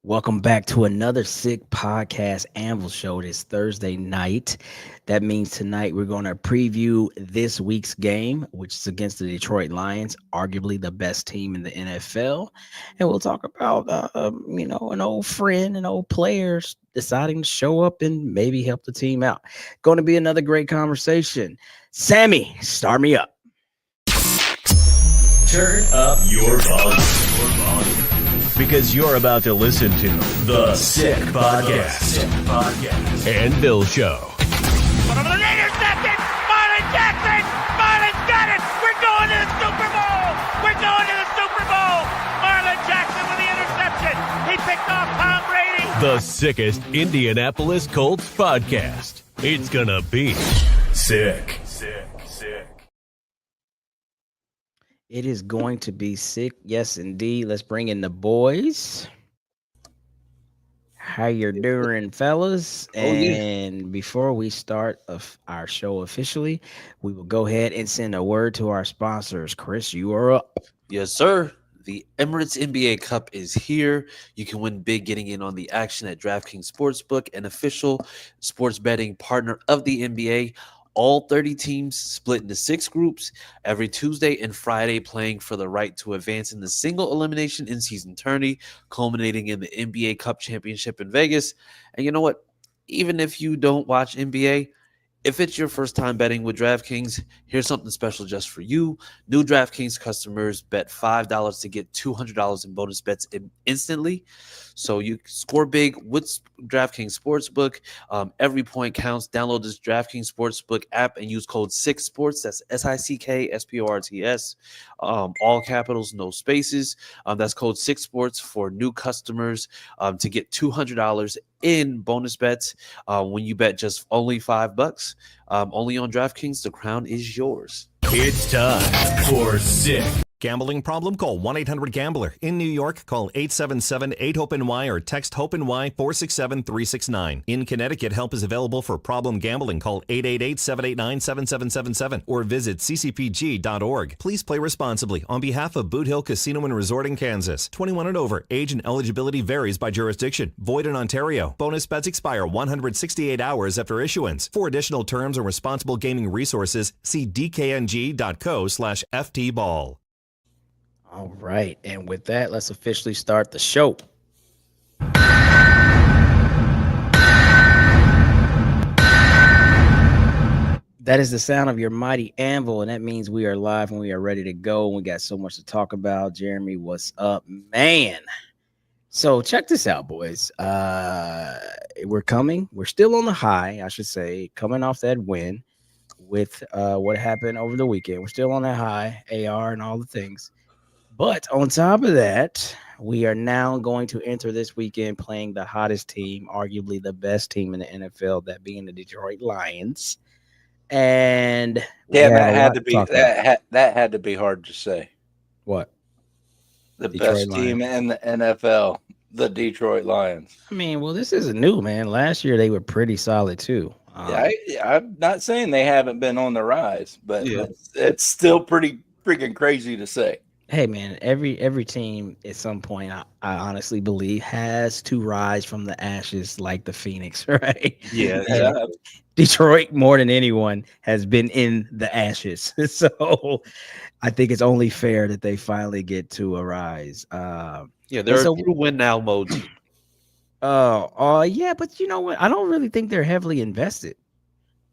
Welcome back to another Sick Podcast Anvil Show this Thursday night. That means tonight we're going to preview this week's game, which is against the Detroit Lions, arguably the best team in the NFL. And we'll talk about, an old friend and old players deciding to show up and maybe help the team out. Going to be another great conversation. Sammy, start me up. Turn up your volume. Because you're about to listen to the Sick Podcast. Anvil Show. Intercepted! Marlon Jackson! Marlon's got it! We're going to the Super Bowl! We're going to the Super Bowl! Marlon Jackson with the interception! He picked off Tom Brady! The sickest Indianapolis Colts podcast. It's gonna be sick. It is going to be sick. Yes, indeed. Let's bring in the boys. How you're doing, fellas? And before we start our show officially, we will go ahead and send a word to our sponsors. Chris, you are up. Yes, sir. The Emirates NBA Cup is here. You can win big getting in on the action at DraftKings Sportsbook, an official sports betting partner of the NBA. All 30 teams split into 6 groups every Tuesday and Friday, playing for the right to advance in the single elimination in-season tourney, culminating in the NBA Cup Championship in Vegas. And you know what? Even if you don't watch NBA, if it's your first time betting with DraftKings, here's something special just for you. New DraftKings customers bet $5 to get $200 in bonus bets instantly. So you score big with DraftKings Sportsbook. Every point counts. Download this DraftKings Sportsbook app and use code SICKSPORTS. That's SICKSPORTS. All capitals, no spaces. That's code SICKSPORTS for new customers to get $200 in bonus bets when you bet just only $5. Only on DraftKings. The crown is yours. It's time for Sick. Gambling problem? Call 1-800-GAMBLER. In New York, call 877-8-HOPE-NY or text HOPE-NY 467-369. In Connecticut, help is available for problem gambling. Call 888-789-7777 or visit ccpg.org. Please play responsibly on behalf of Boot Hill Casino and Resort in Kansas. 21 and over. Age and eligibility varies by jurisdiction. Void in Ontario. Bonus bets expire 168 hours after issuance. For additional terms and responsible gaming resources, see dkng.co/ftball. All right. And with that, let's officially start the show. That is the sound of your mighty anvil, and that means we are live and we are ready to go. We got so much to talk about. Jeremy, what's up, man? So check this out, boys. We're coming. We're still on the high, I should say, coming off that win with what happened over the weekend. We're still on that high, AR and all the things. But on top of that, we are now going to enter this weekend playing the hottest team, arguably the best team in the NFL, that being the Detroit Lions. And yeah, that had to be that had to be hard to say. What? The best team in the NFL, the Detroit Lions. I mean, well, this isn't new, man. Last year they were pretty solid too. I'm not saying they haven't been on the rise, but it's still pretty freaking crazy to say. Hey, man, every team at some point, I honestly believe, has to rise from the ashes like the Phoenix, right? Yeah. Detroit, more than anyone, has been in the ashes. So I think it's only fair that they finally get to a rise. They're a true win now mode. Yeah, but you know what? I don't really think they're heavily invested.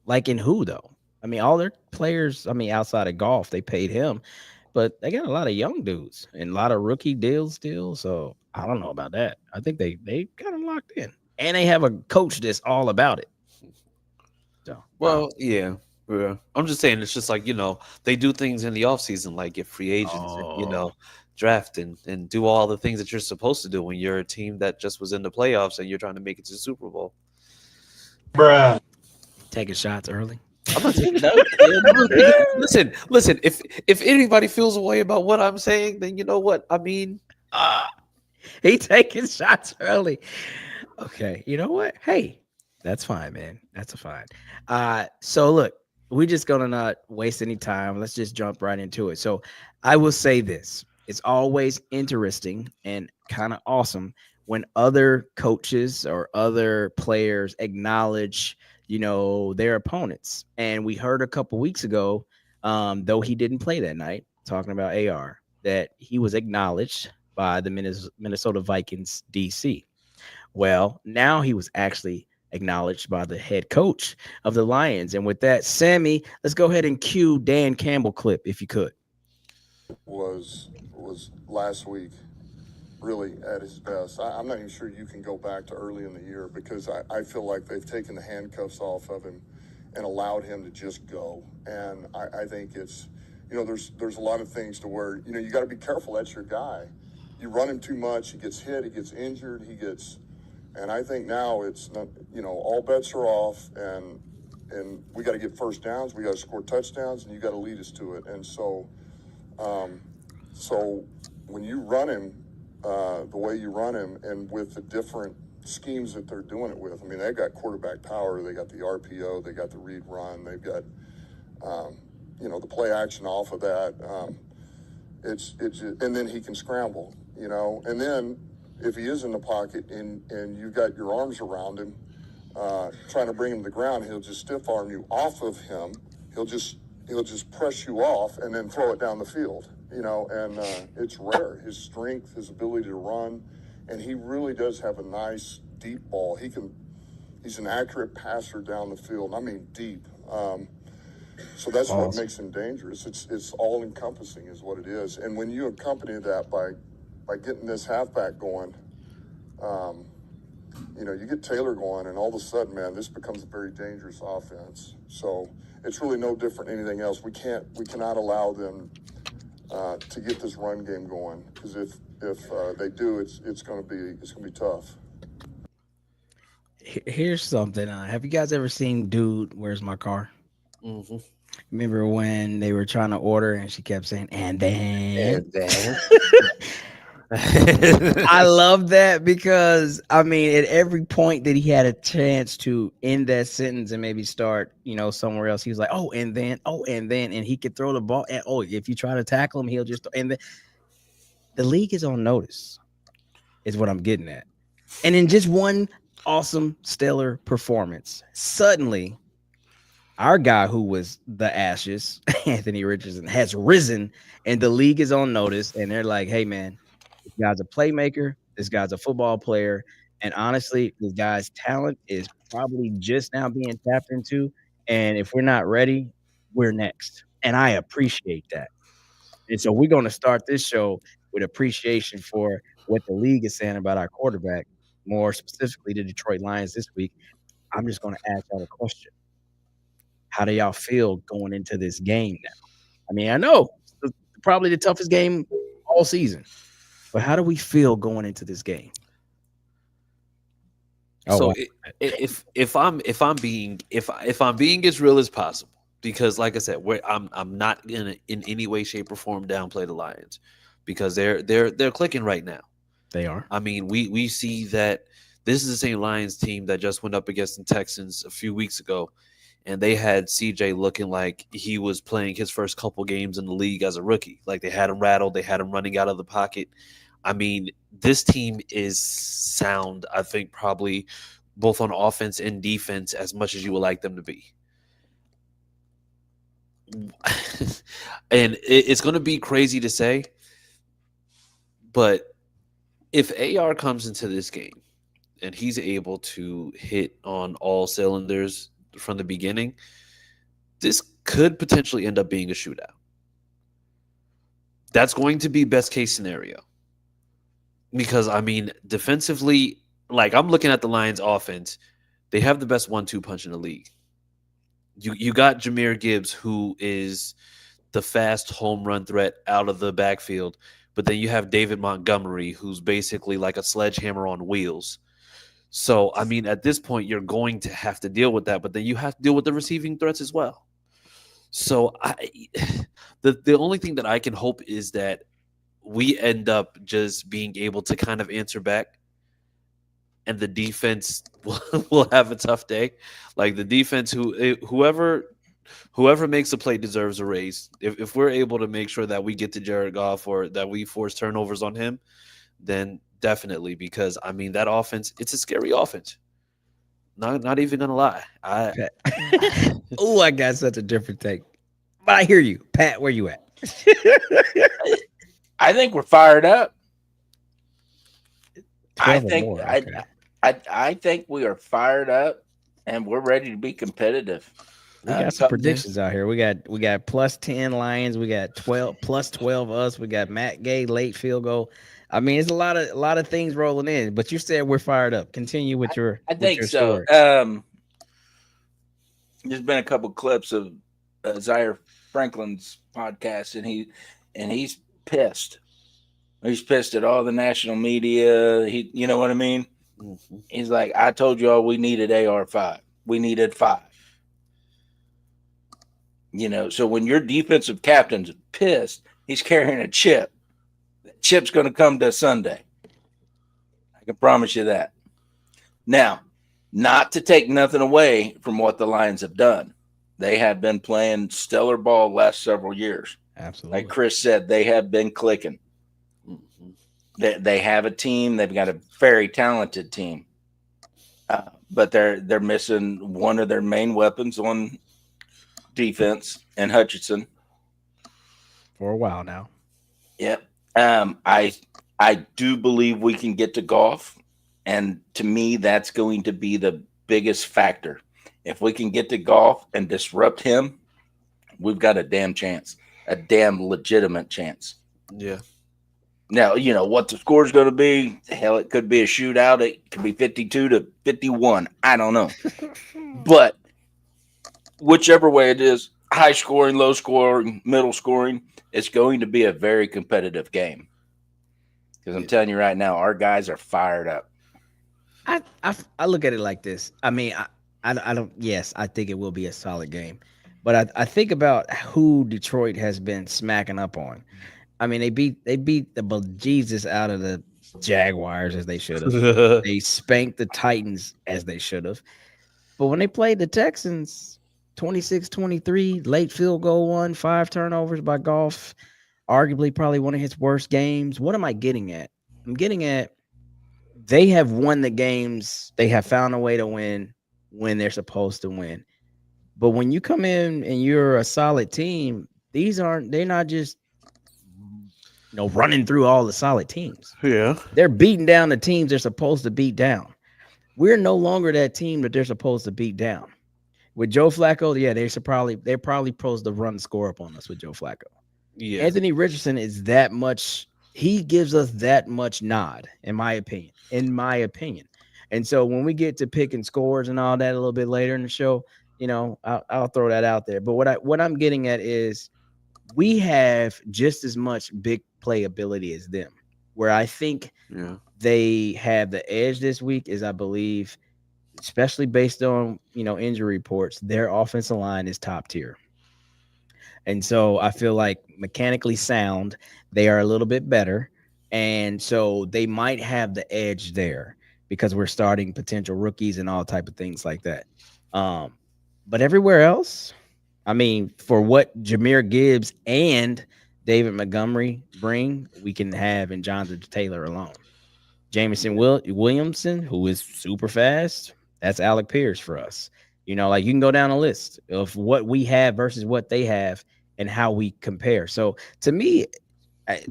Like in who, though? I mean, all their players, outside of golf, they paid him. But they got a lot of young dudes and a lot of rookie deals still. So I don't know about that. I think they kind of locked in. And they have a coach that's all about it. So I'm just saying, it's just like, they do things in the offseason, like get free agents and, draft and do all the things that you're supposed to do when you're a team that just was in the playoffs and you're trying to make it to the Super Bowl. Bruh. Taking shots early. I'm not taking Listen. If anybody feels a way about what I'm saying, then you know what I mean. He taking shots early. Okay, you know what? Hey, that's fine, man. That's fine. So look, we're just gonna not waste any time. Let's just jump right into it. So I will say this: it's always interesting and kind of awesome when other coaches or other players acknowledge, their opponents. And we heard a couple weeks ago, though he didn't play that night, talking about AR, that he was acknowledged by the Minnesota Vikings DC. Well, now he was actually acknowledged by the head coach of the Lions. And with that, Sammy, let's go ahead and cue Dan Campbell clip if you could. Was last week really at his best. I'm not even sure you can go back to early in the year because I feel like they've taken the handcuffs off of him and allowed him to just go. And I think it's, there's a lot of things to where, you got to be careful. That's your guy. You run him too much, he gets hit, he gets injured, and I think now it's not, all bets are off, and we got to get first downs, we got to score touchdowns, and you got to lead us to it. And so when you run him the way you run him, and with the different schemes that they're doing it with, I mean, they've got quarterback power, they got the RPO, they got the read run, they've got the play action off of that. And then he can scramble, and then if he is in the pocket and you got your arms around him, trying to bring him to the ground, he'll just stiff arm you off of him. He'll just press you off and then throw it down the field, and it's rare. His strength, his ability to run, and he really does have a nice deep ball. He's an accurate passer down the field. I mean, deep. So that's awesome. What makes him dangerous. It's all encompassing is what it is. And when you accompany that by getting this halfback going, you get Taylor going, and all of a sudden, man, this becomes a very dangerous offense. So it's really no different than anything else. We cannot allow them to get this run game going, because if they do, it's going to be tough. Here's something. Have you guys ever seen Dude, Where's My Car? Mm-hmm. Remember when they were trying to order and she kept saying, and then. I love that because, at every point that he had a chance to end that sentence and maybe start, somewhere else, he was like, and then, and he could throw the ball. And, if you try to tackle him, he'll just, and the league is on notice, is what I'm getting at. And in just one awesome, stellar performance, suddenly our guy who was the ashes, Anthony Richardson, has risen, and the league is on notice, and they're like, hey, man, this guy's a playmaker, this guy's a football player, and honestly, this guy's talent is probably just now being tapped into, and if we're not ready, we're next. And I appreciate that. And so we're going to start this show with appreciation for what the league is saying about our quarterback, more specifically the Detroit Lions this week. I'm just going to ask y'all a question. How do y'all feel going into this game now? I know it's probably the toughest game all season, but how do we feel going into this game? So if I'm being as real as possible, because like I said, I'm not gonna in any way, shape, or form downplay the Lions, because they're clicking right now. They are. We see that this is the same Lions team that just went up against the Texans a few weeks ago, and they had CJ looking like he was playing his first couple games in the league as a rookie. Like, they had him rattled, they had him running out of the pocket. This team is sound, I think, probably both on offense and defense as much as you would like them to be. And it's going to be crazy to say, but if AR comes into this game and he's able to hit on all cylinders from the beginning, this could potentially end up being a shootout. That's going to be best case scenario. Because, defensively, like, I'm looking at the Lions offense, they have the best 1-2 punch in the league. You got Jahmyr Gibbs, who is the fast home run threat out of the backfield, but then you have David Montgomery, who's basically like a sledgehammer on wheels. So, at this point, you're going to have to deal with that, but then you have to deal with the receiving threats as well. So, the only thing that I can hope is that we end up just being able to kind of answer back, and the defense will have a tough day. Like, the defense, whoever makes a play deserves a raise. If we're able to make sure that we get to Jared Goff or that we force turnovers on him, then definitely, because I mean that offense, it's a scary offense. Not even gonna lie. Oh, I got such a different take. But I hear you. Pat, where you at? I think we're fired up. 12 or more. Okay. I think we are fired up, and we're ready to be competitive. We got some predictions out here. We got plus 10 Lions. We got 12 plus 12 us. We got Matt Gay late field goal. I mean, it's a lot of things rolling in. But you said we're fired up. Continue with your. I think your so. Story. There's been a couple clips of Zaire Franklin's podcast, and he's pissed. He's pissed at all the national media. You know what I mean? Mm-hmm. He's like, I told you all we needed AR5. We needed 5. You know, so when your defensive captain's pissed, he's carrying a chip. That chip's going to come to Sunday. I can promise you that. Now, not to take nothing away from what the Lions have done. They have been playing stellar ball last several years. Absolutely. Like Chris said, they have been clicking. Mm-hmm. They have a team. They've got a very talented team. But they're missing one of their main weapons on defense, and Hutchinson for a while now. Yep. I do believe we can get to Goff, and to me, that's going to be the biggest factor. If we can get to Goff and disrupt him, we've got a damn chance, a damn legitimate chance. Yeah. Now, you know what the score is going to be. Hell, it could be a shootout. It could be 52-51. I don't know. But whichever way it is, high scoring, low scoring, middle scoring, it's going to be a very competitive game. Because I'm telling you right now, our guys are fired up. I look at it like this. I mean, I don't. Yes, I think it will be a solid game, but I think about who Detroit has been smacking up on. I mean, they beat the bejesus out of the Jaguars as they should have. They spanked the Titans as they should have. But when they played the Texans, 26-23, late field goal one, 5 turnovers by Goff, arguably probably one of his worst games. What am I getting at? I'm getting at they have won the games. They have found a way to win when they're supposed to win. But when you come in and you're a solid team, they're not just running through all the solid teams. Yeah. They're beating down the teams they're supposed to beat down. We're no longer that team that they're supposed to beat down. With Joe Flacco, yeah, they're probably supposed to run the score up on us with Joe Flacco. Yeah. Anthony Richardson is that much. He gives us that much nod, in my opinion. And so when we get to picking scores and all that a little bit later in the show, I'll throw that out there. But what I'm getting at is we have just as much big play ability as them. Where I think they have the edge this week is, I believe, especially based on injury reports, their offensive line is top tier. And so I feel like mechanically sound, they are a little bit better. And so they might have the edge there because we're starting potential rookies and all type of things like that. But everywhere else, I mean, for what Jahmyr Gibbs and David Montgomery bring, we can have in Jonathan Taylor alone. Jameson Williamson, who is super fast, that's Alec Pierce for us. You can go down a list of what we have versus what they have and how we compare. So to me,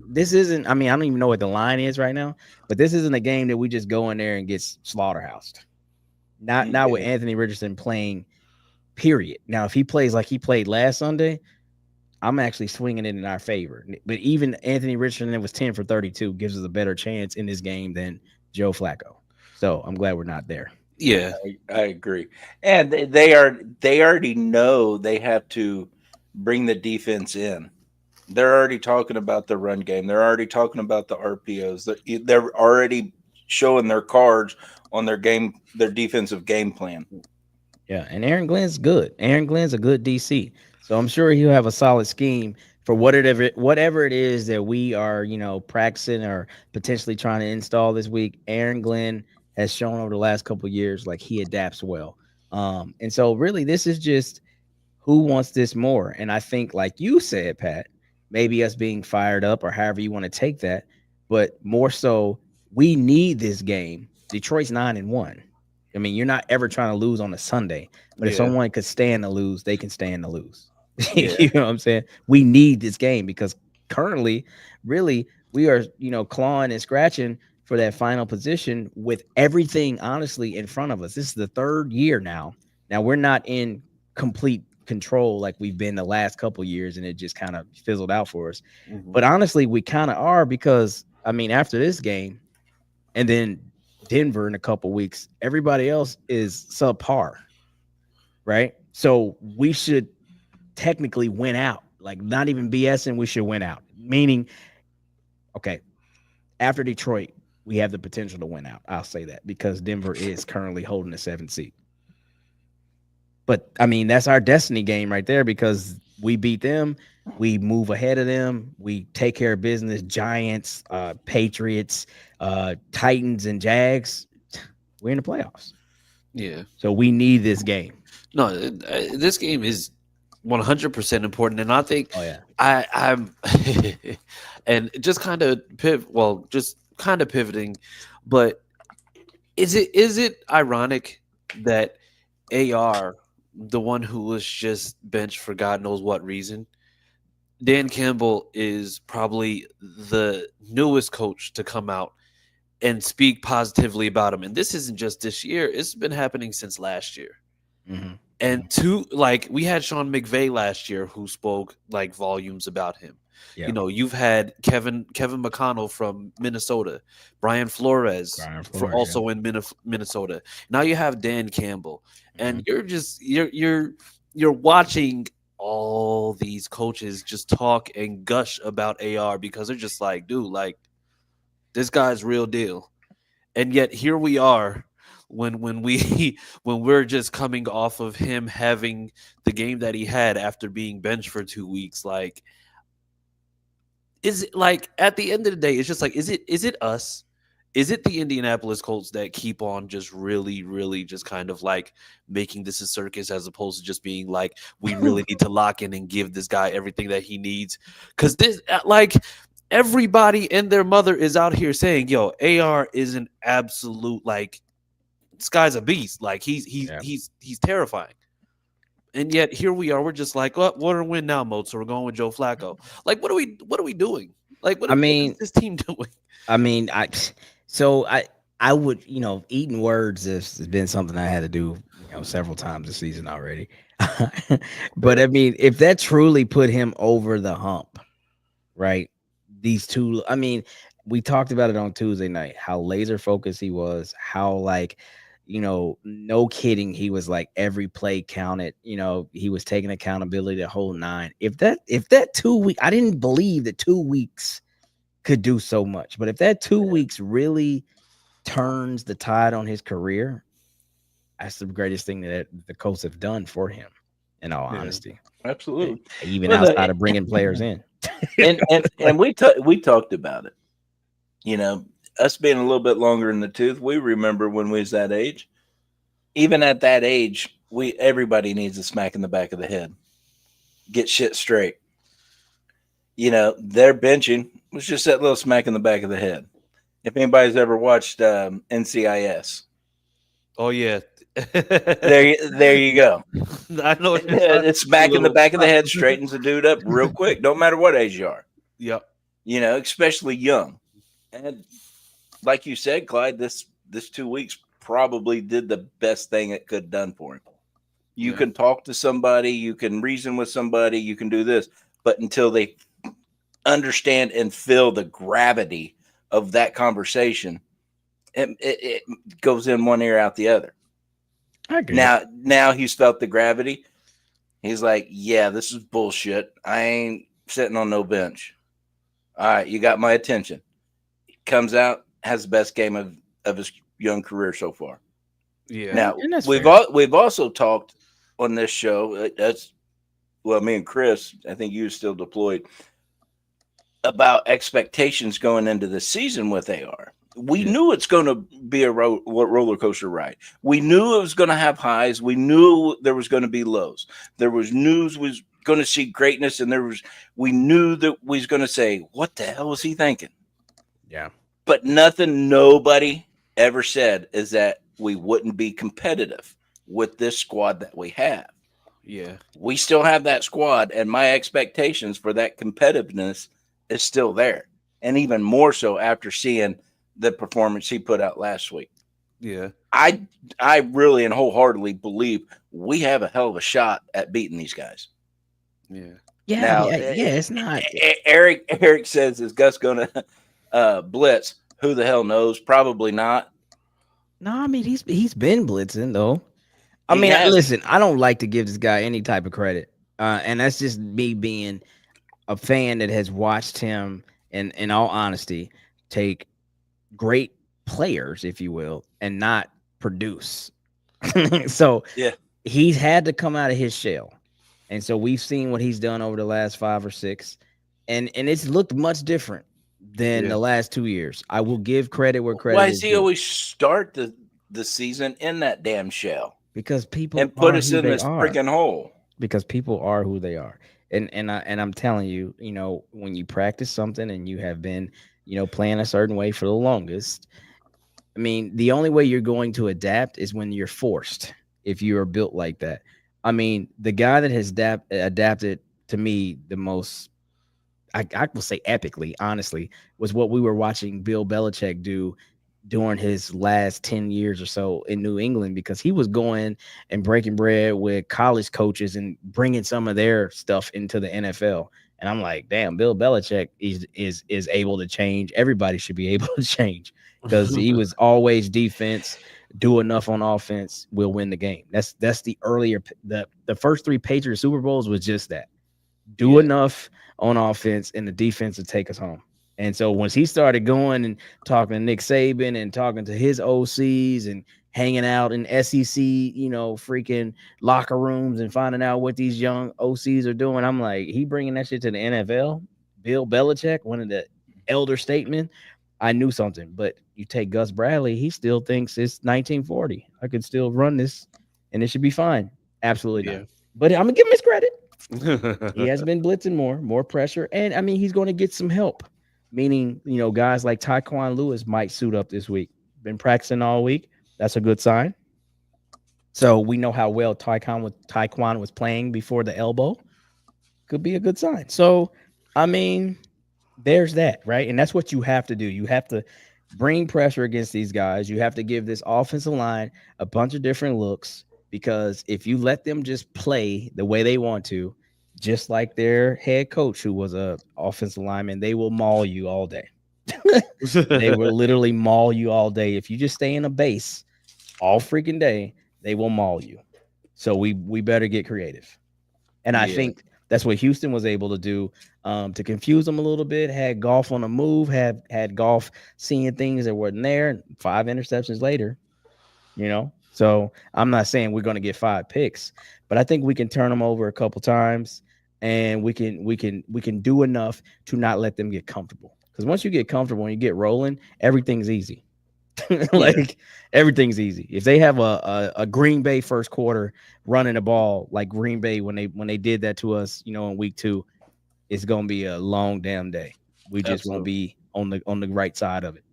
this isn't, I don't even know what the line is right now, but this isn't a game that we just go in there and get slaughterhoused. Not with Anthony Richardson playing, period. Now, if he plays like he played last Sunday, I'm actually swinging it in our favor. But even Anthony Richardson, that was 10 for 32, gives us a better chance in this game than Joe Flacco. So I'm glad we're not there. Yeah, I agree. And they already know they have to bring the defense in. They're already talking about the run game. They're already talking about the RPOs. They're already showing their cards on their defensive game plan. Yeah, and Aaron Glenn's good. Aaron Glenn's a good DC. So I'm sure he'll have a solid scheme for whatever it is that we are, practicing or potentially trying to install this week. Aaron Glenn has shown over the last couple of years like he adapts well. And so really this is just who wants this more. And I think, like you said, Pat, maybe us being fired up or however you want to take that, but more so we need this game. Detroit's 9-1. I mean, you're not ever trying to lose on a Sunday, but if Yeah. someone could stand to lose, they can stand to lose. Yeah. You know what I'm saying? We need this game because currently, really, we are, clawing and scratching for that final position with everything honestly in front of us. This is the third year now. Now we're not in complete control like we've been the last couple years, and it just kind of fizzled out for us. Mhm. But honestly, we kind of are because I mean, after this game, and then Denver in a couple weeks, everybody else is subpar, right? So we should technically win out. Like, not even BSing, we should win out. Meaning, okay, after Detroit, we have the potential to win out. I'll say that because Denver is currently holding the 7th seed. But I mean, that's our destiny game right there because we beat them, we move ahead of them, we take care of business. Giants, Patriots, Titans, and Jags, we're in the playoffs. Yeah. So we need this game. No, this game is 100% important, and I think Oh yeah, I'm and just kind of pivoting, but is it ironic that AR, the one who was just benched for God knows what reason, Dan Campbell is probably the newest coach to come out and speak positively about him, and this isn't just this year; it's been happening since last year. mm-hmm. And we had Sean McVay last year who spoke like volumes about him. Yeah. You know, you've had Kevin McConnell from Minnesota, Brian Flores, also in Minnesota. Now you have Dan Campbell, and you're watching all these coaches just talk and gush about AR because they're just like, dude, like this guy's real deal. And yet here we are when we're just coming off of him having the game that he had after being benched for 2 weeks. Like, is it like at the end of the day, it's just like, is it us? Is it the Indianapolis Colts that keep on just really, really just kind of like making this a circus as opposed to just being like, we really need to lock in and give this guy everything that he needs? Because this, like, everybody and their mother is out here saying, yo, AR is an absolute, like, this guy's a beast. Like, he's terrifying. And yet here we are. We're just like, well, what are we win now mode? So we're going with Joe Flacco. Like, what are we doing? Like, what is this team doing? I mean, I would, eating words has been something I had to do, several times this season already. But I mean, if that truly put him over the hump, right? These two, I mean, we talked about it on Tuesday night, how laser focused he was, how like, no kidding, he was like every play counted, he was taking accountability the whole 9. If that 2 week, I didn't believe that 2 weeks could do so much, but if that 2 weeks really turns the tide on his career, that's the greatest thing that the Colts have done for him, in all honesty. Absolutely. Even outside of bringing players in. and we talked about it. Us being a little bit longer in the tooth, we remember when we was that age. Even at that age, everybody needs a smack in the back of the head. Get shit straight. Their benching was just that little smack in the back of the head. If anybody's ever watched NCIS. Oh, yeah. there you go. I know. It's smack in the back of the head, straightens the dude up real quick. Don't matter what age you are. Yep. Especially young. And like you said, Clyde, this 2 weeks probably did the best thing it could have done for him. You can talk to somebody, you can reason with somebody, you can do this, but until they understand and feel the gravity of that conversation, it goes in one ear out the other. I agree. Now he's felt the gravity. He's like, yeah, this is bullshit. I ain't sitting on no bench. All right, you got my attention. Comes out, has the best game of his young career so far. Yeah. Now we've also talked on this show. Me and Chris, I think you were still deployed, about expectations going into the season with AR. We knew it's going to be a roller coaster ride. We knew it was going to have highs. We knew there was going to be lows. There was news was going to see greatness, and we knew that we was going to say, "What the hell was he thinking?" Yeah. But nothing nobody ever said is that we wouldn't be competitive with this squad that we have. Yeah. We still have that squad, and my expectations for that competitiveness is still there. And even more so after seeing the performance he put out last week. Yeah. I really and wholeheartedly believe we have a hell of a shot at beating these guys. Yeah. Yeah, Now, it's not. Eric says, is Gus going to blitz? Who the hell knows? Probably not. No, I mean he's been blitzing though. I He mean, has. listen, I don't like to give this guy any type of credit, and that's just me being a fan that has watched him, in all honesty, take great players, if you will, and not produce. So Yeah. he's had to come out of his shell, and so we've seen what he's done over the last 5 or 6, and it's looked much different than Yeah. the last 2 years. I will give credit where credit Why is does he due, always start the season in that damn shell because people and put are us who in they this are. freaking hole? Because people are who they are. And I'm telling you, when you practice something and you have been, playing a certain way for the longest, I mean, the only way you're going to adapt is when you're forced. If you are built like that, I mean, the guy that has adapted to me the most, I will say epically, honestly, was what we were watching Bill Belichick do during his last 10 years or so in New England, because he was going and breaking bread with college coaches and bringing some of their stuff into the NFL. And I'm like, damn, Bill Belichick is able to change. Everybody should be able to change, because he was always defense, do enough on offense, we'll win the game. That's the earlier, the first 3 Patriots Super Bowls was just that. Do enough on offense and the defense will take us home. And so once he started going and talking to Nick Saban and talking to his OCs and hanging out in SEC, freaking locker rooms and finding out what these young OCs are doing, I'm like, he bringing that shit to the NFL. Bill Belichick, one of the elder statesmen, I knew something. But you take Gus Bradley, he still thinks it's 1940. I could still run this and it should be fine. Absolutely not. But I'm gonna give him his credit. He has been blitzing more pressure, and I mean he's going to get some help. Meaning, guys like Tyquan Lewis might suit up this week. Been practicing all week. That's a good sign. So we know how well Tyquan was playing before the elbow. Could be a good sign. So, I mean, there's that, right? And that's what you have to do. You have to bring pressure against these guys. You have to give this offensive line a bunch of different looks, because if you let them just play the way they want to, just like their head coach, who was a offensive lineman, they will maul you all day. They will literally maul you all day. If you just stay in a base all freaking day, they will maul you. So we better get creative. And I think that's what Houston was able to do, to confuse them a little bit. Had Goff on the move, had Goff seeing things that weren't there. 5 interceptions later, So I'm not saying we're going to get 5 picks, but I think we can turn them over a couple times, and we can do enough to not let them get comfortable. Because once you get comfortable and you get rolling, everything's easy. Everything's easy. If they have a Green Bay first quarter running the ball like Green Bay when they did that to us, in week 2, it's gonna be a long damn day. We just won't be on the right side of it.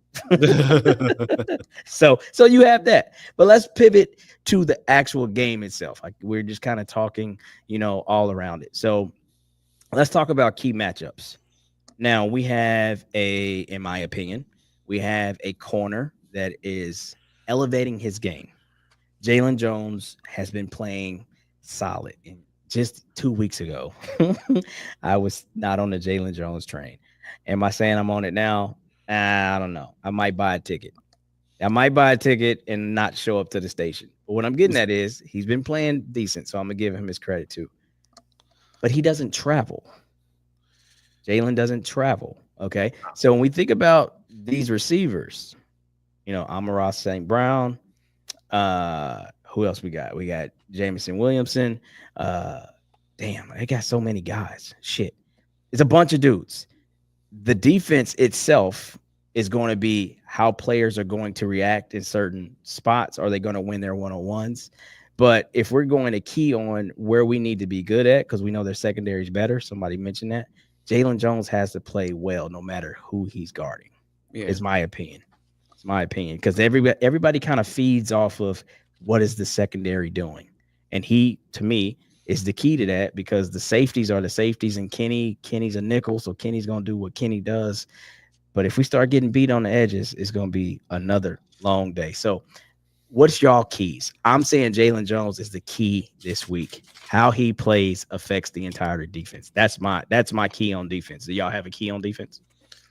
So you have that. But let's pivot to the actual game itself. Like, we're just kind of talking, all around it. So let's talk about key matchups. Now we have in my opinion, we have a corner that is elevating his game. Jalen Jones has been playing solid. And just 2 weeks ago, I was not on the Jalen Jones train. Am I saying I'm on it now? I don't know. I might buy a ticket. And not show up to the station. But what I'm getting at is he's been playing decent, so I'm going to give him his credit too. But he doesn't travel. Jalen doesn't travel, okay? So when we think about these receivers, Amon-Ra St. Brown, who else we got? We got Jamison Williamson. Damn, they got so many guys. Shit. It's a bunch of dudes. The defense itself is going to be how players are going to react in certain spots. Are they going to win their one-on-ones? But if we're going to key on where we need to be good at, because we know their secondary is better, somebody mentioned that, Jalen Jones has to play well no matter who he's guarding. Yeah. Is my opinion. It's my opinion because everybody kind of feeds off of what is the secondary doing, and he to me is the key to that because the safeties are the safeties, and Kenny's a nickel, so Kenny's gonna do what Kenny does. But if we start getting beat on the edges, it's gonna be another long day. So what's y'all keys? I'm saying Jalen Jones is the key this week. How he plays affects the entire defense. That's my key on defense. Do y'all have a key on defense?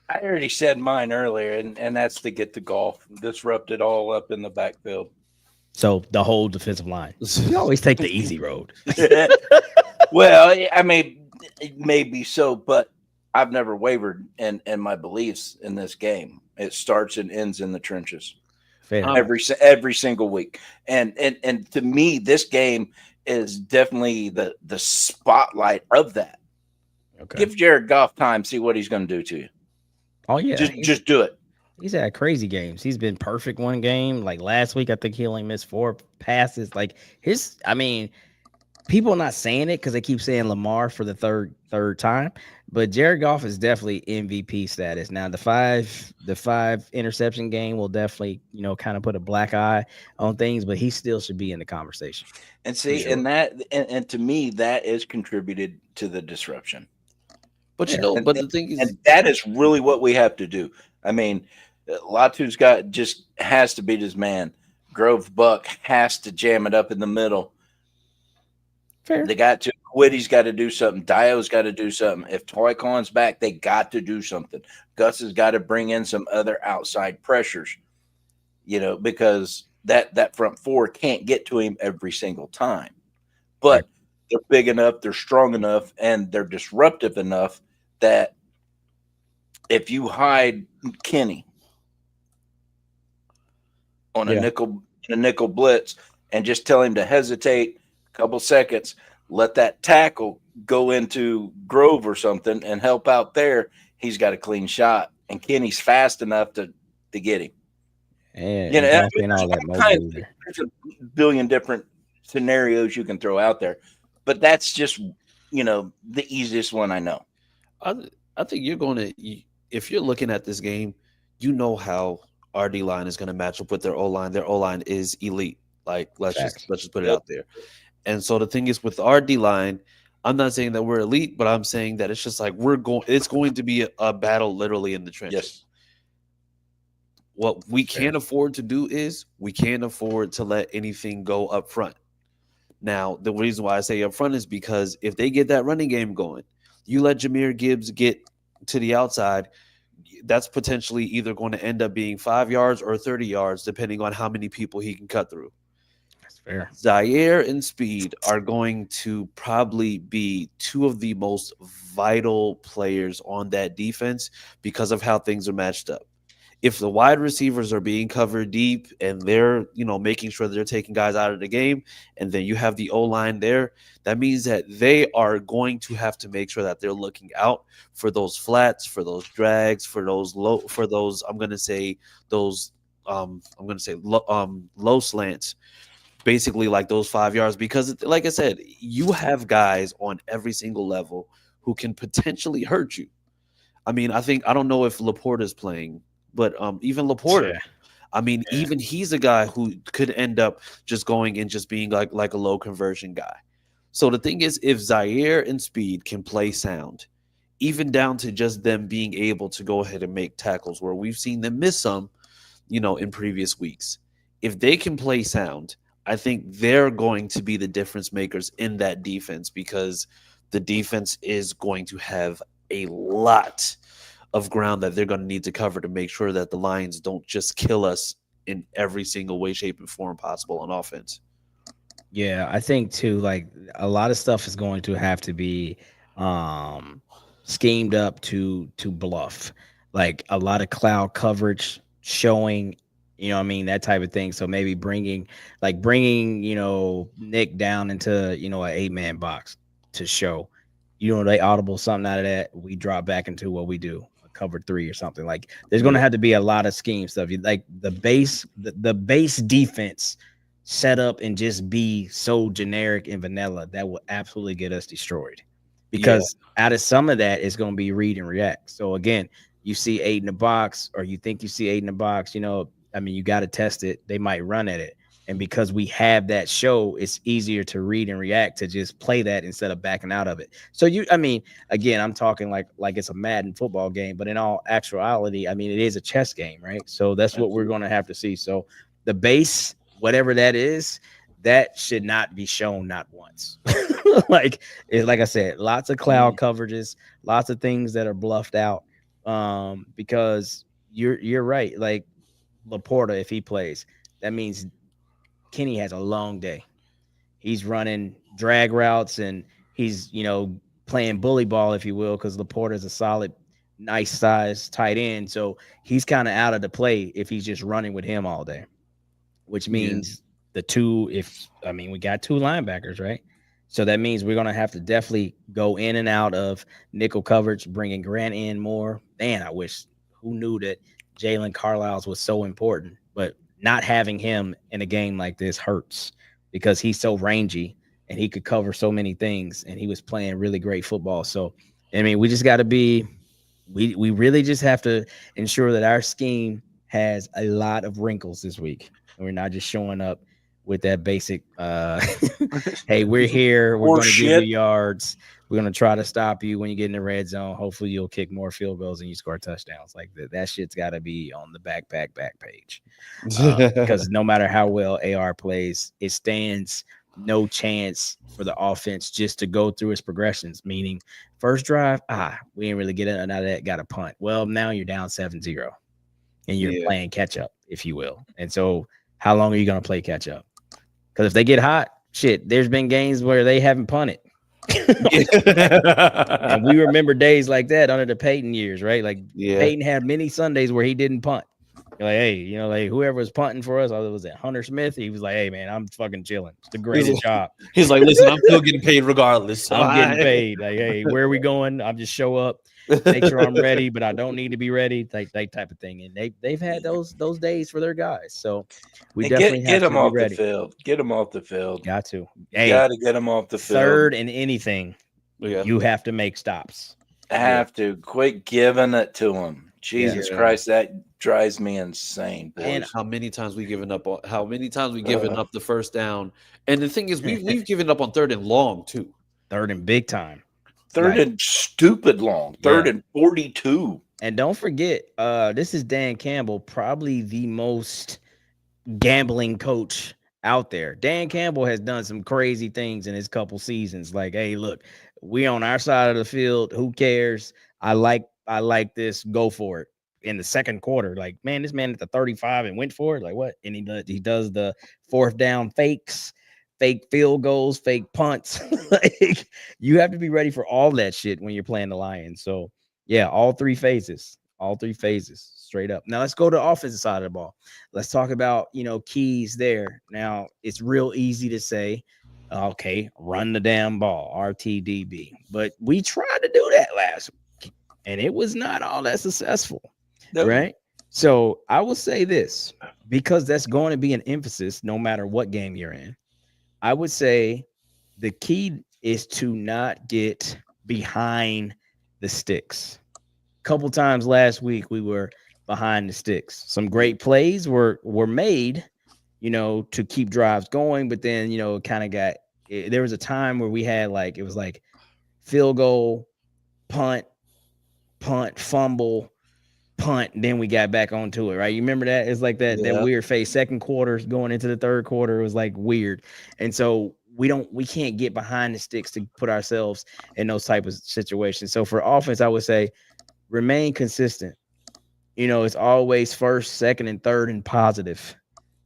I already said mine earlier, and that's to get the golf, disrupt it all up in the backfield. So the whole defensive line. You always take the easy road. Well, I mean, it may be so, but I've never wavered in my beliefs in this game. It starts and ends in the trenches. Fair. Every single week. And to me, this game is definitely the spotlight of that. Okay. Give Jared Goff time, see what he's going to do to you. Oh yeah. Just do it. He's had crazy games. He's been perfect one game. Like last week, I think he only missed 4 passes. Like people not saying it because they keep saying Lamar for the third time, but Jared Goff is definitely MVP status. Now the five interception game will definitely, kind of put a black eye on things, but he still should be in the conversation. And see, sure. and that and to me, that is contributed to the disruption. But the thing is, and that is really what we have to do. I mean, Latu's just has to beat his man. Grove Buck has to jam it up in the middle. Fair. They got to. Quiddy's got to do something. Dio's got to do something. If Toy Khan's back, they got to do something. Gus has got to bring in some other outside pressures, because that front four can't get to him every single time. But they're big enough, they're strong enough, and they're disruptive enough that if you hide Kenny on a nickel blitz and just tell him to hesitate a couple seconds, let that tackle go into Grove or something and help out there, he's got a clean shot. And Kenny's fast enough to get him. And there's a billion different scenarios you can throw out there, but that's just the easiest one I know. I think you're going to, if you're looking at this game, how our D line is going to match up with their O line. Their O line is elite. Like let's just put it out there. And so the thing is with our D line, I'm not saying that we're elite, but I'm saying that it's just like it's going to be a battle literally in the trenches. Yes. What we can't afford to do is we can't afford to let anything go up front. Now, the reason why I say up front is because if they get that running game going, you let Jahmyr Gibbs get to the outside, that's potentially either going to end up being 5 yards or 30 yards, depending on how many people he can cut through. That's fair. Zaire and Speed are going to probably be two of the most vital players on that defense because of how things are matched up. If the wide receivers are being covered deep and they're, making sure they're taking guys out of the game, and then you have the O-line there, that means that they are going to have to make sure that they're looking out for those flats, for those drags, for those low slants, basically like those 5 yards, because like I said, you have guys on every single level who can potentially hurt you. I mean, I don't know if Laporta's playing, but even Laporta, even he's a guy who could end up just going and just being like a low conversion guy. So the thing is, if Zaire and Speed can play sound, even down to just them being able to go ahead and make tackles where we've seen them miss some, in previous weeks, if they can play sound, I think they're going to be the difference makers in that defense, because the defense is going to have a lot of ground that they're going to need to cover to make sure that the Lions don't just kill us in every single way, shape, and form possible on offense. Yeah, I think too, like a lot of stuff is going to have to be schemed up to bluff, like a lot of cloud coverage showing, that type of thing. So maybe bringing Nick down into, an 8-man box to show, they audible something out of that. We drop back into what we do, a cover 3 or something. Like there's going to have to be a lot of scheme stuff. Like the base defense set up and just be so generic and vanilla that will absolutely get us destroyed, because out of some of that is going to be read and react. So again, you see 8 in the box, or you think you see 8 in the box, I mean, you got to test it. They might run at it. And because we have that show, it's easier to read and react to just play that instead of backing out of it. So I mean, again, I'm talking like it's a Madden football game, but in all actuality, I mean, it is a chess game, right? So that's what we're going to have to see. So the base, whatever that is, that should not be shown not once. like I said, lots of cloud coverages, lots of things that are bluffed out. Because you're right. Like Laporta, if he plays, that means Kenny has a long day. He's running drag routes and he's, playing bully ball, if you will, because Laporta is a solid, nice size tight end. So he's kind of out of the play if he's just running with him all day, which means we got 2 linebackers, right? So that means we're going to have to definitely go in and out of nickel coverage, bringing Grant in more. Man, who knew that Jalen Carlisle's was so important, but not having him in a game like this hurts because he's so rangy and he could cover so many things and he was playing really great football. So, I mean, we just got to we really just have to ensure that our scheme has a lot of wrinkles this week. And we're not just showing up with that basic, hey, we're here. We're going to give you yards. We're going to try to stop you when you get in the red zone. Hopefully you'll kick more field goals and you score touchdowns. Like that shit's got to be on the back page. Because no matter how well AR plays, it stands no chance for the offense just to go through its progressions, meaning first drive, we didn't really get it. Now that got a punt. Well, now you're down 7-0 and you're playing catch up, if you will. And so how long are you going to play catch up? Because if they get hot, shit, there's been games where they haven't punted. And we remember days like that under the Peyton years, right? Like Peyton had many Sundays where he didn't punt. You're like, hey, like whoever was punting for us, was it Hunter Smith? He was like, hey, man, I'm fucking chilling. It's the greatest job. He's like, listen, I'm still getting paid regardless. I'm getting paid. Like, hey, where are we going? I'll just show up, make sure I'm ready, but I don't need to be ready. That type of thing. And they've had those days for their guys. So we definitely get them off ready. the field. Get them off the field. Got to. Hey, got to get them off the field. Third and anything, you have to make stops. Have to quit giving it to them. Jesus Christ, that drives me insane. Boys. And how many times we given up the first down. And the thing is, we've given up on 3rd and long too. 3rd and big time. 3rd and stupid long. 3rd and 42. And don't forget, this is Dan Campbell, probably the most gambling coach out there. Dan Campbell has done some crazy things in his couple seasons. Like, hey, look, we on our side of the field. Who cares? I like this. Go for it. In the second quarter, like, man, this man at the 35 and went for it. Like, what? And he does the 4th down fakes, fake field goals, fake punts. Like, you have to be ready for all that shit when you're playing the Lions. So, yeah, all three phases, straight up. Now let's go to the offensive side of the ball. Let's talk about, keys there. Now it's real easy to say, okay, run the damn ball, RTDB. But we tried to do that last week, and it was not all that successful, right? So I will say this, because that's going to be an emphasis no matter what game you're in. I would say the key is to not get behind the sticks. A couple times last week, we were behind the sticks. Some great plays were made, to keep drives going, but then, it kind of got, there was a time where we had it was like field goal, punt, fumble, punt, and then we got back onto it, right? You remember that? It's like that weird phase. Second quarter going into the third quarter, it was like weird. And so we can't get behind the sticks to put ourselves in those type of situations. So for offense, I would say remain consistent. It's always 1st, 2nd, and 3rd and positive.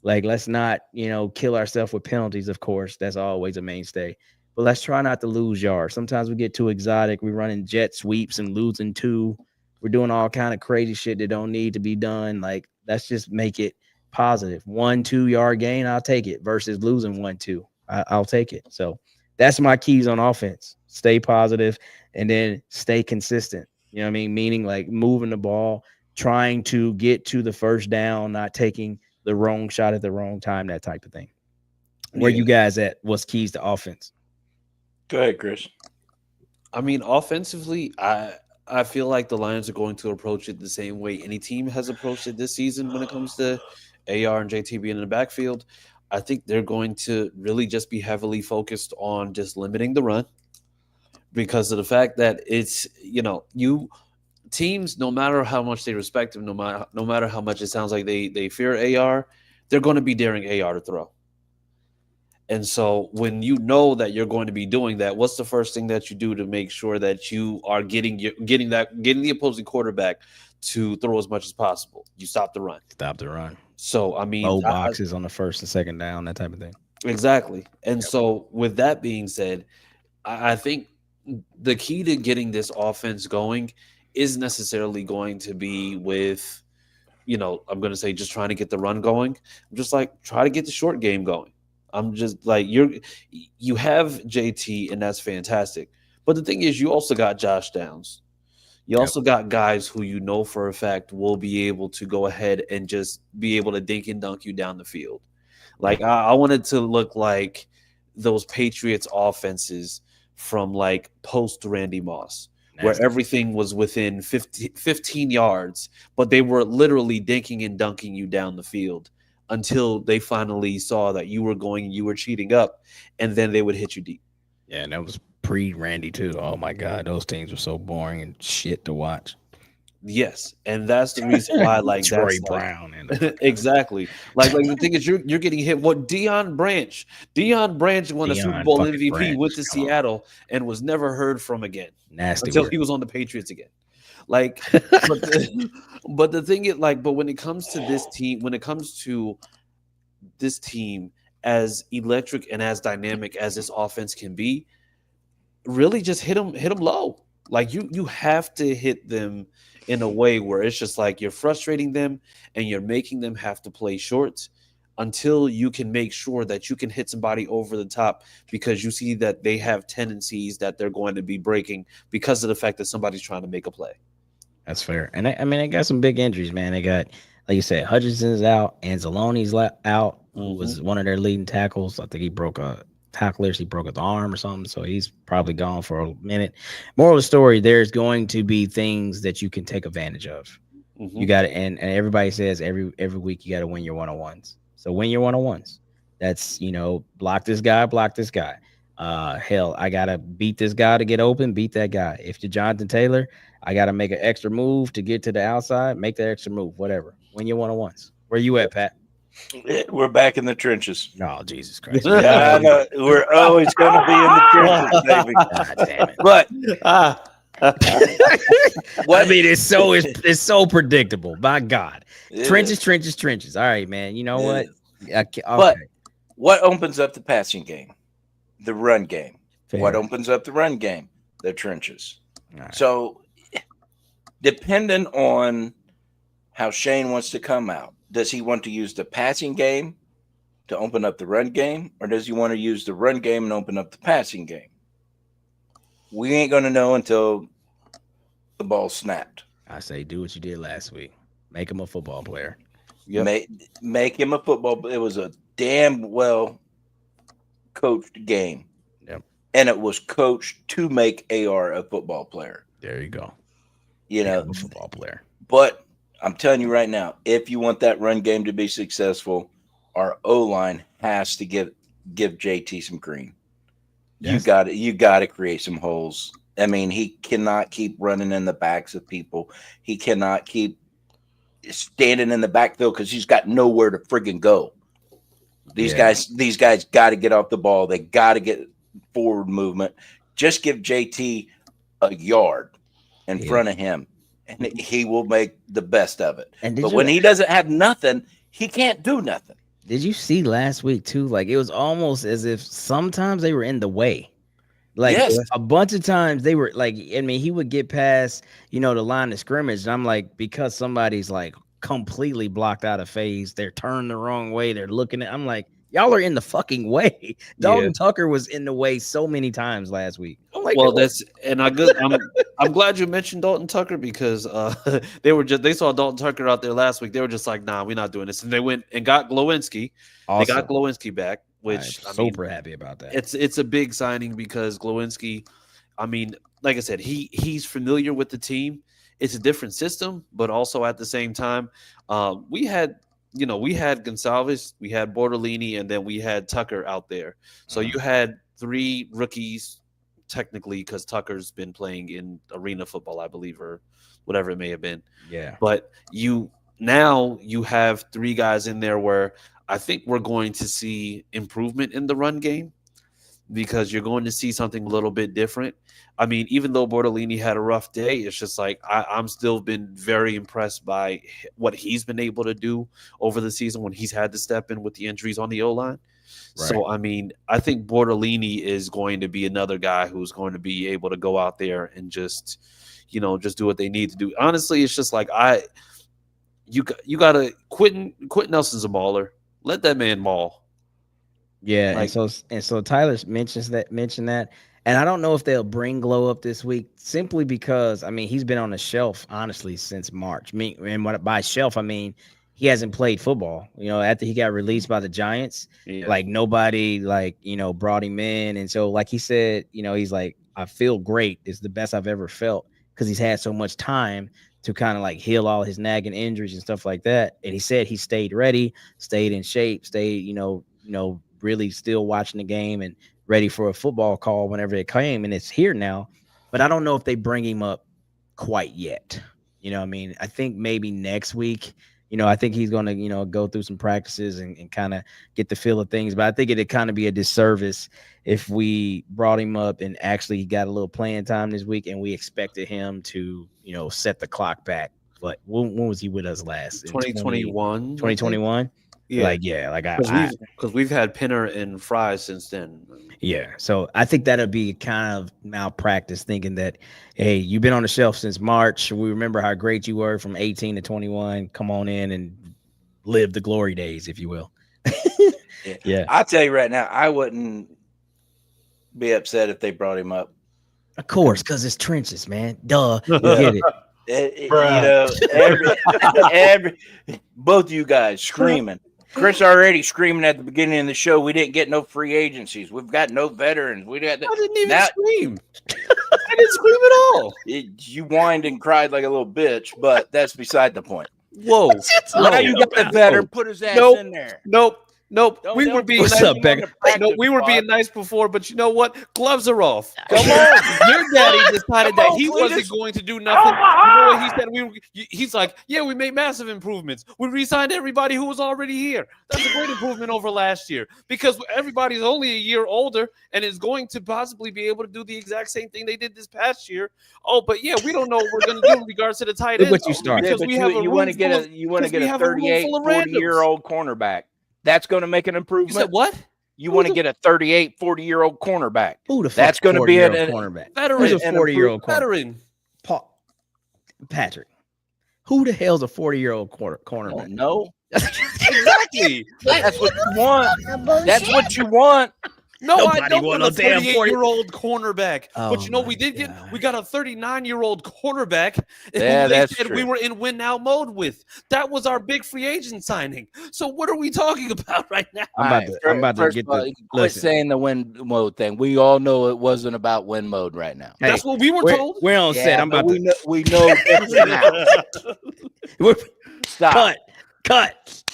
Like, let's not, kill ourselves with penalties, of course. That's always a mainstay. But let's try not to lose yards. Sometimes we get too exotic. We're running jet sweeps and losing 2. We're doing all kind of crazy shit that don't need to be done. Like, let's just make it positive. 1-2 yard gain, I'll take it, versus losing 1-2. I'll take it. So that's my keys on offense. Stay positive and then stay consistent. You know what I mean? Meaning like moving the ball, trying to get to the first down, not taking the wrong shot at the wrong time, that type of thing. Where you guys at? What's keys to offense? Go ahead, Chris. I mean, offensively, I feel like the Lions are going to approach it the same way any team has approached it this season when it comes to AR and JT being in the backfield. I think they're going to really just be heavily focused on just limiting the run because of the fact that it's, you teams, no matter how much they respect him, no matter how much it sounds like they fear AR, they're going to be daring AR to throw. And so when you know that you're going to be doing that, what's the first thing that you do to make sure that you are getting the opposing quarterback to throw as much as possible? You stop the run. Stop the run. So I mean, Low boxes on the first and second down, that type of thing. exactly. And so with that being said, I think the key to getting this offense going is necessarily going to be with, I'm going to say just trying to get the run going. I'm just like, try to get the short game going. I'm just like, you have JT, and that's fantastic. But the thing is, you also got Josh Downs. You also got guys who you know for a fact will be able to go ahead and just be able to dink and dunk you down the field. Like, I wanted to look like those Patriots offenses from like post Randy Moss, where everything was within 15 yards, but they were literally dinking and dunking you down the field until they finally saw that you were cheating up, and then they would hit you deep. Yeah, and that was pre-Randy too. Oh my God, those teams were so boring and shit to watch. Yes, and that's the reason why, like, Troy Brown and exactly. Like the thing is, you're getting hit. What Deion Branch won a Super Bowl MVP with Seattle and was never heard from again. Nasty until word. he was on the Patriots again. Like, but the thing is, like, but when it comes to this team, as electric and as dynamic as this offense can be, really just hit them low. Like you have to hit them in a way where it's just like you're frustrating them and you're making them have to play short until you can make sure that you can hit somebody over the top, because you see that they have tendencies that they're going to be breaking because of the fact that somebody's trying to make a play. That's fair. And they got some big injuries, man. They got, like you said, Hutchinson's out, Anzalone's out, who was one of their leading tackles. I think he broke he broke his arm or something, so he's probably gone for a minute. Moral of the story, there's going to be things that you can take advantage of. You got to, and everybody says every week you got to win your one-on-ones. So win your one-on-ones. That's, block this guy. Hell, I got to beat this guy to get open, beat that guy. If you're Jonathan Taylor, I got to make an extra move to get to the outside, make that extra move, whatever. Win your one-on-ones. Where you at, Pat? We're back in the trenches. No, Jesus Christ. Yeah, I know. We're always going to be in the trenches, baby. God damn it. But I mean, it's so predictable. By God, trenches. All right, man. You know what? Okay. But what opens up the passing game? The run game. Fair. What opens up the run game? The trenches. Right. So, depending on how Shane wants to come out, does he want to use the passing game to open up the run game, or does he want to use the run game and open up the passing game? We ain't going to know until the ball snapped. I say do what you did last week. Make him a football player. Yep. Make him a football. It was a damn well coached game. Yep. And it was coached to make AR a football player. There you go. A football player. But I'm telling you right now, if you want that run game to be successful, our O-line has to give JT some green. Yes. You got to create some holes. I mean, he cannot keep running in the backs of people. He cannot keep standing in the backfield because he's got nowhere to friggin' go. These guys got to get off the ball. They got to get forward movement. Just give JT a yard in front of him, and he will make the best of it. But when he doesn't have nothing, he can't do nothing. Did you see last week too? Like, it was almost as if sometimes they were in the way. Like, a bunch of times they were like, I mean, he would get past, the line of scrimmage. And I'm like, because somebody's like completely blocked out of phase, they're turned the wrong way. They're looking at, I'm like, y'all are in the fucking way. Dalton Tucker was in the way so many times last week. I'm like, I'm glad you mentioned Dalton Tucker, because they saw Dalton Tucker out there last week. They were just like, nah, we're not doing this. And they went and got Glowinski. Awesome. They got Glowinski back, which I'm super happy about that. It's a big signing, because Glowinski, I mean, like I said, he's familiar with the team. It's a different system, but also at the same time, we had Gonsalves, we had Bortolini, and then we had Tucker out there. So you had 3 rookies technically, because Tucker's been playing in arena football, I believe, or whatever it may have been. Yeah. But you have 3 guys in there where I think we're going to see improvement in the run game, because you're going to see something a little bit different. I mean, even though Bortolini had a rough day, it's just like I'm still been very impressed by what he's been able to do over the season when he's had to step in with the injuries on the O-line. Right. So, I mean, I think Bortolini is going to be another guy who's going to be able to go out there and just do what they need to do. Honestly, it's just like you got to Quentin Nelson's a baller. Let that man maul. Yeah, and so Tyler mentioned that, and I don't know if they'll bring Glow up this week simply because he's been on the shelf honestly since March. And by shelf I mean he hasn't played football. After he got released by the Giants, like nobody brought him in, and so like he said, he's like, I feel great. It's the best I've ever felt because he's had so much time to kind of like heal all his nagging injuries and stuff like that. And he said he stayed ready, stayed in shape, stayed really still watching the game and ready for a football call whenever it came, and it's here now. But I don't know if they bring him up quite yet. I think maybe next week. I think he's going to, go through some practices and kind of get the feel of things. But I think it'd kind of be a disservice if we brought him up and actually he got a little playing time this week and we expected him to, set the clock back. But when was he with us last? 2021. 2021? Yeah. Because we've had Pinner and Fry since then. Yeah. So I think that'll be kind of malpractice thinking that, hey, you've been on the shelf since March. We remember how great you were from 18 to 21. Come on in and live the glory days, if you will. Yeah. I'll tell you right now, I wouldn't be upset if they brought him up. Of course, because it's trenches, man. Duh. You get it. Every both of you guys screaming. Chris already screaming at the beginning of the show. We didn't get no free agencies. We've got no veterans. We got. I didn't even scream. I didn't scream at all. You whined and cried like a little bitch, but that's beside the point. Whoa! Now you got the veteran. Put his ass in there. Nope. We were being nice. We were being nice before, but you know what? Gloves are off. Come on. Your daddy decided that he wasn't going to do nothing. You know what he said? He's like, yeah, we made massive improvements. We re-signed everybody who was already here. That's a great improvement over last year because everybody's only a year older and is going to possibly be able to do the exact same thing they did this past year. Oh, but yeah, we don't know what we're going to do in regards to the tight end. What you start? Because you want to get a 38, 40-year-old cornerback. That's going to make an improvement. You said what? You want to get a 38, 40-year-old cornerback. Who the fuck? That's going to be a cornerback. Veteran. Who's a 40-year-old veteran? Patrick. Who the hell's a 40-year-old cornerback? No. Exactly. That's what you want. That's what you want. No, Nobody I don't want want a no damn 38-year-old cornerback. Oh, but we got a 39-year-old cornerback. Yeah, that's said true. We were in win now mode with. That was our big free agent signing. So what are we talking about right now? I'm about to get the quit saying the win mode thing. We all know it wasn't about win mode right now. That's what we were told. We're on set. I'm about to. We know. Stop. Cut.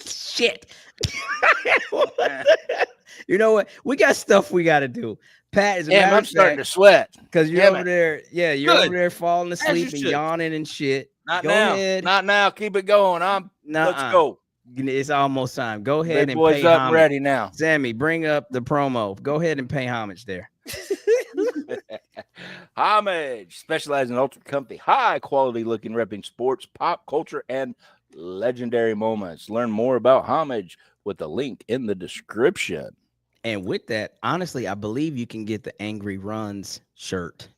Shit. You know what? We got stuff we got to do. Pat is. I'm starting to sweat because you're over there. Yeah, you're over there falling asleep and yawning and shit. Not now. Keep it going. Let's go. It's almost time. Go ahead and boys pay up homage. ready now. Sammy, bring up the promo. Go ahead and pay homage there. Homage, specializing in ultra comfy, high quality looking repping sports, pop culture, and legendary moments. Learn more about Homage with the link in the description. And with that, honestly, I believe you can get the Angry Runs shirt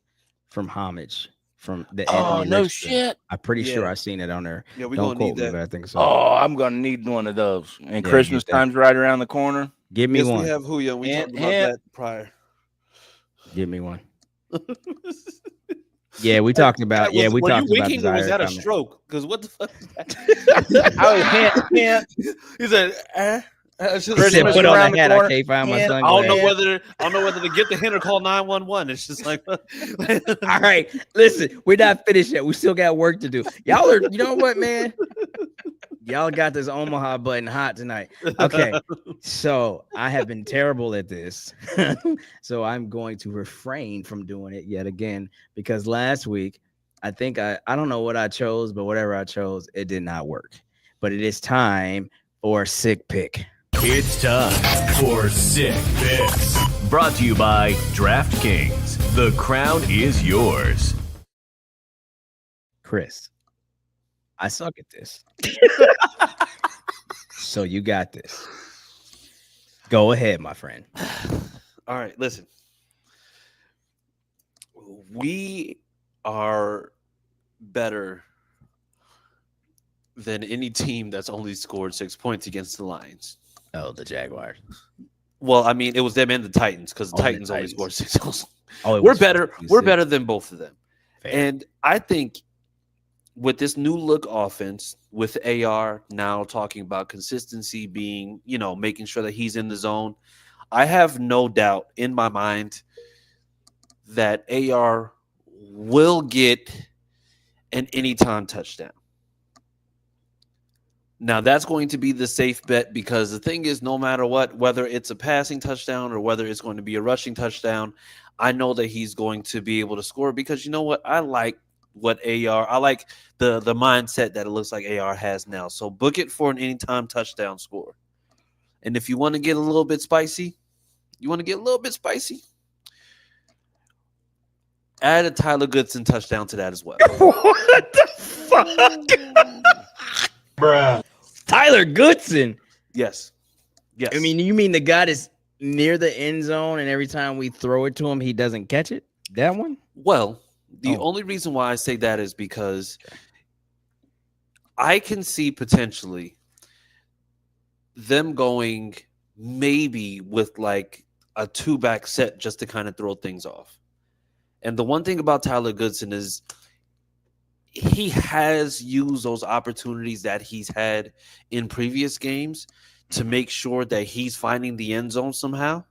from Homage from the Anthony no Richardson. shit. I'm pretty sure I've seen it on there. Yeah, we're Don't going to need quote me, that. but I think so. Oh, I'm going to need one of those. And Christmas time's right around the corner. Give me one. We have Huya. We talked about that prior. Give me one. Yeah, we talked about. Yeah, we talked about. Winking, or was that a stroke? Because what the fuck is that? Hint. He said, It's just Chris said, Christmas "Put on around the the hat. I corner. can't find my And I don't know sunglasses." whether to get the hint or call 911. It's just like All right, listen, we're not finished yet. We still got work to do. Y'all are, you know what, man? Y'all got this Omaha button hot tonight. Okay, so I have been terrible at this, so I'm going to refrain from doing it yet again because last week I think I don't know what I chose, but whatever I chose, it did not work. But it is time for a sick pick. It's time for Sick Picks. Brought to you by Draftkings. The crown is yours. Chris, I suck at this. So you got this. Go ahead, my friend. all right, listen. We are better than any team that's only scored 6 points against the Lions. Oh, the Jaguars. Well, I mean, it was them and the Titans because the Oh, the Titans only Titans. scored 6 goals. Oh, it We're was better. 56. We're better than both of them. Fair. And I think with this new look offense, with AR now talking about consistency being, making sure that he's in the zone, I have no doubt in my mind that AR will get an anytime touchdown. Now, that's going to be the safe bet because the thing is, no matter what, whether it's a passing touchdown or whether it's going to be a rushing touchdown, I know that he's going to be able to score because you know what? I like I like the mindset that it looks like AR has now. So book it for an anytime touchdown score. And if you want to get a little bit spicy, add a Tyler Goodson touchdown to that as well. What the fuck? Bruh. Tyler Goodson. Yes. I mean, you mean the guy that's near the end zone and every time we throw it to him, he doesn't catch it? That one? Well, the Oh. only reason why I say that is because I can see potentially them going maybe with like a 2-back set just to kind of throw things off. And the one thing about Tyler Goodson is he has used those opportunities that he's had in previous games to make sure that he's finding the end zone somehow.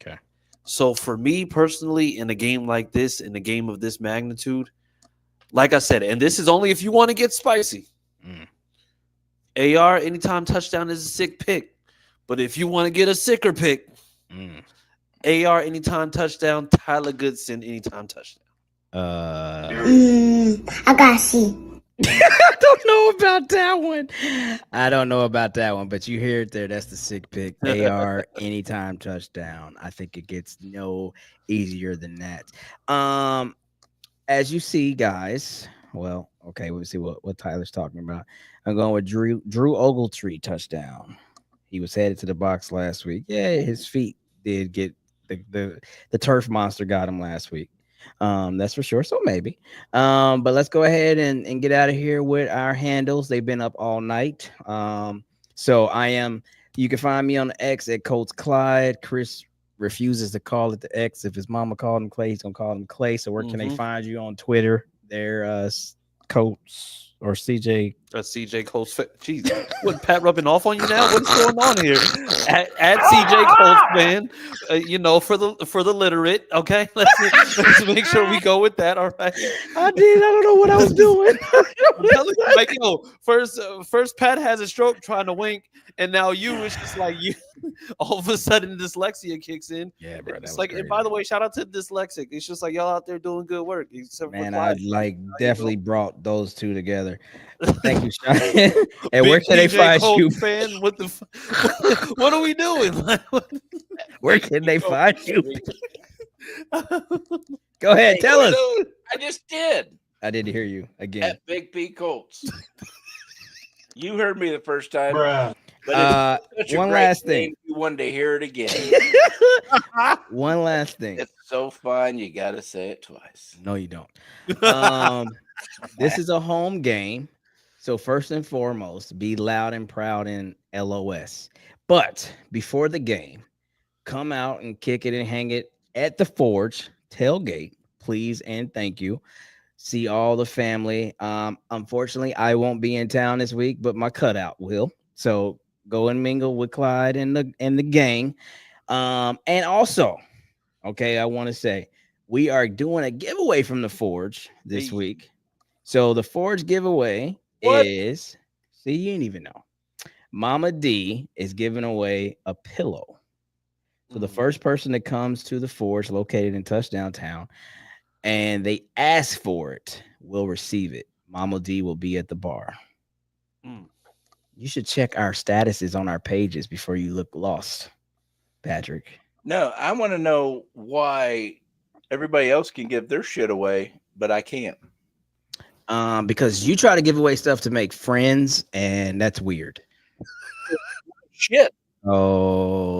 Okay. So for me personally, in a game like this, in a game of this magnitude, like I said, and this is only if you want to get spicy, AR anytime touchdown is a sick pick. But if you want to get a sicker pick, AR anytime touchdown, Tyler Goodson anytime touchdown. I gotta see. I don't know about that one, but you hear it there. That's the sick pick. AR anytime touchdown. I think it gets no easier than that. As you see, guys. Well, okay, we'll see what Tyler's talking about. I'm going with Drew Ogletree touchdown. He was headed to the box last week. Yeah, his feet did get the turf monster got him last week. That's for sure. So maybe. But let's go ahead and get out of here with our handles. They've been up all night. So you can find me on the X at Colts Clyde. Chris refuses to call it the X. If his mama called him Clay, he's gonna call him Clay. So where can they find you on Twitter? There, Colts or CJ. CJ Colts. Jeez, what, Pat rubbing off on you now? What's going on here? At CJ Colts fan, for the literate. Okay, let's make sure we go with that. All right. I don't know what I was doing. Like, first Pat has a stroke trying to wink, and now it's just like you. All of a sudden, dyslexia kicks in. Yeah, bro. It's like, and by the way, shout out to dyslexic. It's just like y'all out there doing good work. Man, I definitely brought those two together. Thank you, Sean. And where can they find you? Fan, what what are we doing? Where can they find you? Go ahead, tell us. I just did. I didn't hear you again. At Big P Colts. You heard me the first time. Bruh. But it's One last thing. You wanted to hear it again. One last thing. It's so fun. You got to say it twice. No, you don't. This is a home game. So first and foremost, be loud and proud in LOS. But before the game, come out and kick it and hang it at the Forge tailgate, please and thank you. See all the family. Unfortunately, I won't be in town this week, but my cutout will. So Go and mingle with Clyde and the gang. And also, okay, I want to say we are doing a giveaway from the Forge this week. So the Forge giveaway is, see, you didn't even know. Mama D is giving away a pillow. So the first person that comes to the Forge located in Touchdown Town and they ask for it will receive it. Mama D will be at the bar. You should check our statuses on our pages before you look lost, Patrick. No, I want to know why everybody else can give their shit away, but I can't. Because you try to give away stuff to make friends, and that's weird. Shit. Oh.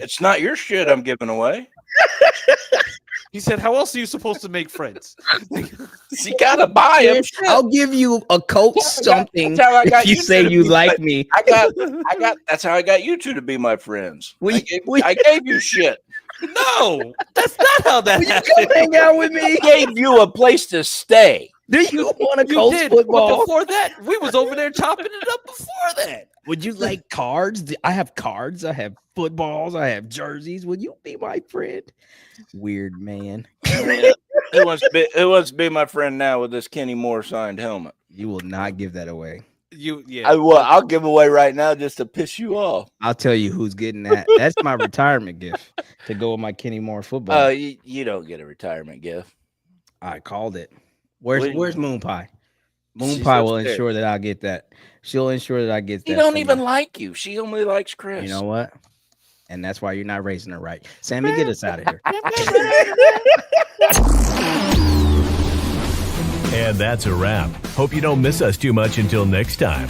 It's not your shit I'm giving away. He said, how else are you supposed to make friends? You gotta buy them. I'll give you a coat something if you say you like me. I got that's how I got you two to be my friends. I gave you shit. No, that's not how that happened. You come hang out with me. I gave you a place to stay. Do you want a Colts did, football? But before that, we was over there chopping it up before that. Would you like cards? I have cards. I have footballs. I have jerseys. Would you be my friend? Weird man. Who wants to be my friend now with this Kenny Moore signed helmet? You will not give that away. I'll give away right now just to piss you off. I'll tell you who's getting that. That's my retirement gift to go with my Kenny Moore football. You don't get a retirement gift. I called it. Where's Moon Pie? Moon She's Pie will upstairs. ensure that I get that. She'll ensure that I get that. She don't from even her. like you. She only likes Chris. You know what? And that's why you're not raising her right. Sammy, get us out of here. And that's a wrap. Hope you don't miss us too much until next time.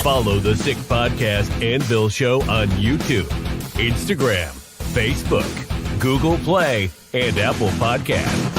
Follow the Sick Podcast and Bill Show on YouTube, Instagram, Facebook, Google Play, and Apple Podcasts.